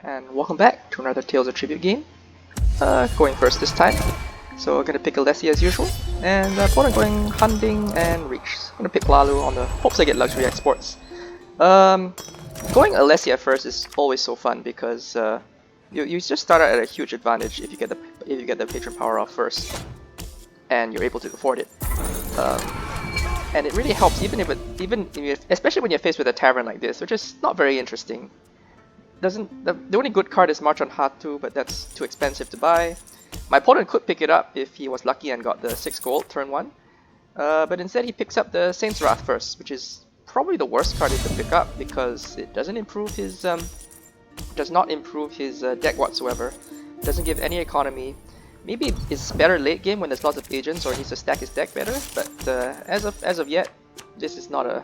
And welcome back to another Tales of Tribute game. Going first this time. So I'm gonna pick Alessia as usual. And opponent going Hunting and Reach. I'm gonna pick Lalu on the hopes I get luxury exports. Going Alessia first is always so fun because you just start out at a huge advantage if you get the patron power off first, and you're able to afford it. And it really helps especially when you're faced with a tavern like this, which is not very interesting. The only good card is March on Hatu, but that's too expensive to buy. My opponent could pick it up if he was lucky and got the 6 gold turn 1. But instead he picks up the Saint's Wrath first, which is probably the worst card he could pick up because it does not improve his deck whatsoever. It doesn't give any economy. Maybe it's better late game when there's lots of agents or he needs to stack his deck better, but as of yet, this is not a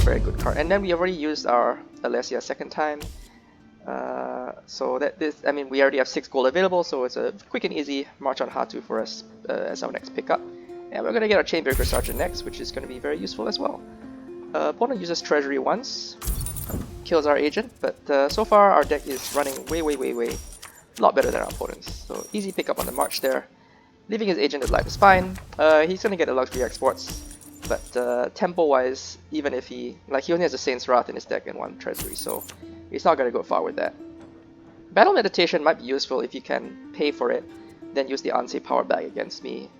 very good card. And then we already used our Alessia second time. We already have 6 gold available, so it's a quick and easy March on Hatu for us as our next pickup. And we're going to get our Chainbreaker Sergeant next, which is going to be very useful as well. Opponent uses Treasury once, kills our agent, but so far our deck is running way a lot better than our opponent's. So easy pickup on the March there. Leaving his agent alive is fine. He's going to get the luxury exports, but tempo-wise, even if he only has a Saint's Wrath in his deck and 1 Treasury, so he's not going to go far with that. Battle Meditation might be useful if you can pay for it, then use the Ansei power back against me.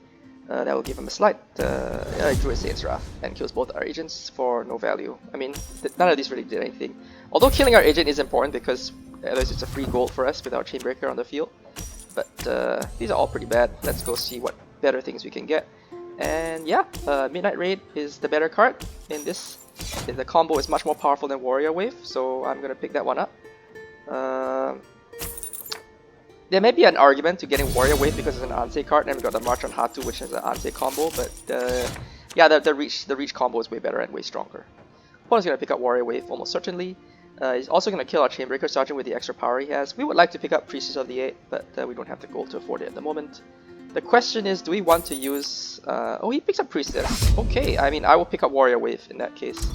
That will give him a slight drew a Saint's Wrath and kills both our agents for no value. I mean, none of these really did anything. Although killing our agent is important because at least it's a free gold for us with our Chainbreaker on the field. But these are all pretty bad. Let's go see what better things we can get. And yeah, Midnight Raid is the better card in this. The combo is much more powerful than Warrior Wave, so I'm gonna pick that one up. There may be an argument to getting Warrior Wave because it's an Ansei card, and we got the March on Hatu, which is an Ansei combo. But yeah, the reach combo is way better and way stronger. Opponent's gonna pick up Warrior Wave almost certainly. He's also gonna kill our Chainbreaker Sergeant with the extra power he has. We would like to pick up Priestess of the 8, but we don't have the gold to afford it at the moment. The question is, do we want to use... oh, he picks up Priestess. Okay, I mean, I will pick up Warrior Wave in that case.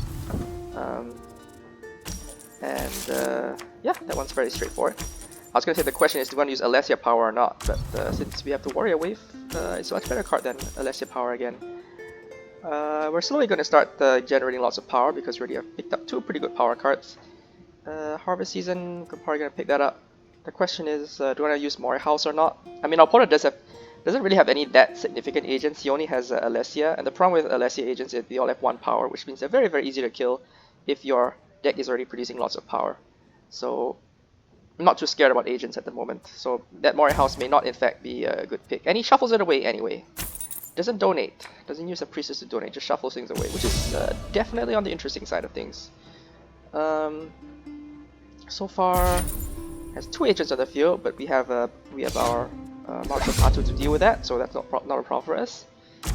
Yeah, that one's very straightforward. I was going to say the question is, do we want to use Alessia power or not? But since we have the Warrior Wave, it's a much better card than Alessia power again. We're slowly going to start generating lots of power because we already have picked up 2 pretty good power cards. Harvest Season, we're probably going to pick that up. The question is, do we want to use Mori House or not? I mean, our opponent doesn't really have any that significant agents. He only has Alessia, and the problem with Alessia agents is they all have 1 power, which means they're very easy to kill if your deck is already producing lots of power. So I'm not too scared about agents at the moment. So that Mori House may not in fact be a good pick. And he shuffles it away anyway. Doesn't donate. Doesn't use a priestess to donate, just shuffles things away, which is definitely on the interesting side of things. So far has 2 agents on the field, but we have our March on Hatu to deal with that, so that's not a problem for us.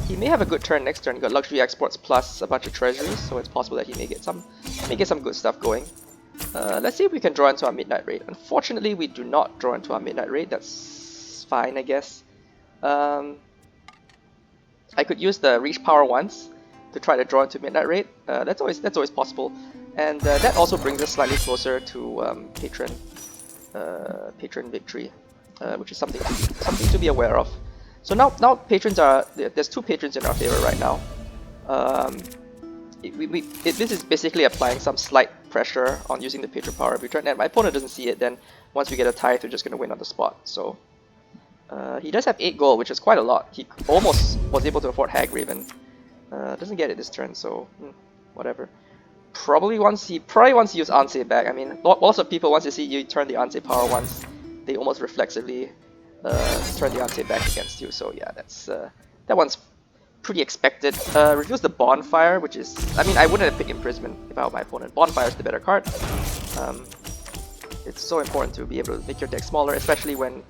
He may have a good turn next turn. He got luxury exports plus a bunch of treasuries, so it's possible that he may get some good stuff going. Let's see if we can draw into our Midnight Raid. Unfortunately, we do not draw into our Midnight Raid. That's fine, I guess. I could use the Reach Power once to try to draw into Midnight Raid. That's always possible, and that also brings us slightly closer to patron victory. Which is something to be aware of. So now patrons are there's 2 patrons in our favor right now. This is basically applying some slight pressure on using the patron power every turn, and my opponent doesn't see it. Then once we get a tithe, we're just gonna win on the spot. So he does have 8 gold, which is quite a lot. He almost was able to afford Hag Raven. Doesn't get it this turn, so whatever. Probably wants to use Ansei back. I mean, lots of people once they see you turn the Ansei power once, they almost reflexively turn the Ansei back against you. So yeah, that one's pretty expected. Reveals the Bonfire, which is... I mean, I wouldn't have picked Imprisonment if I were my opponent. Bonfire is the better card. It's so important to be able to make your deck smaller, especially when...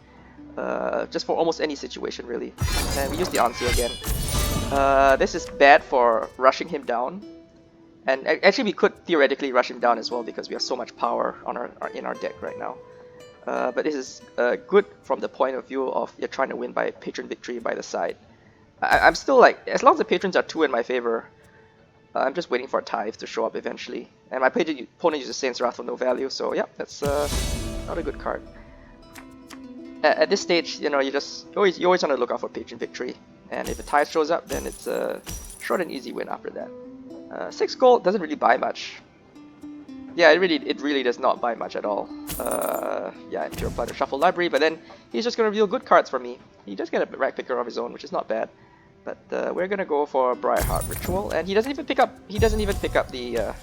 just for almost any situation, really. And we use the Ansei again. This is bad for rushing him down. And actually, we could theoretically rush him down as well because we have so much power in our deck right now. But this is good from the point of view of you're trying to win by patron victory by the side. I'm still like, as long as the patrons are 2 in my favor, I'm just waiting for a tithe to show up eventually. And my opponent uses Saint's Wrath for no value, so yeah, that's Not a good card. At this stage, you know, you always want to look out for Patron Victory, and if a tie shows up, then it's a short and easy win after that. 6 gold doesn't really buy much. Yeah, it really does not buy much at all. Yeah, Pure Plunder Shuffle Library, but then he's just gonna reveal good cards for me. He does get a Rack Picker of his own, which is not bad. But we're gonna go for Briarheart Ritual, and he doesn't even pick up the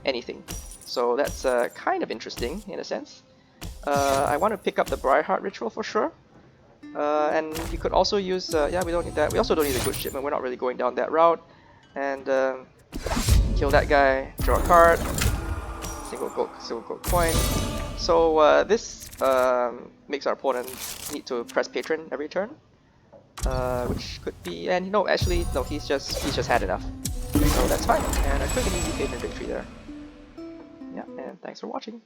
anything. So that's kind of interesting in a sense. I want to pick up the Briarheart Ritual for sure. And you could also use, yeah, we don't need that. We also don't need a good shipment. We're not really going down that route. And kill that guy, draw a card, single gold coin. So this makes our opponent need to press Patron every turn, which could be, and no, actually, no, he's just had enough. So that's fine. And a quick and easy Patron victory there. Yeah, and thanks for watching.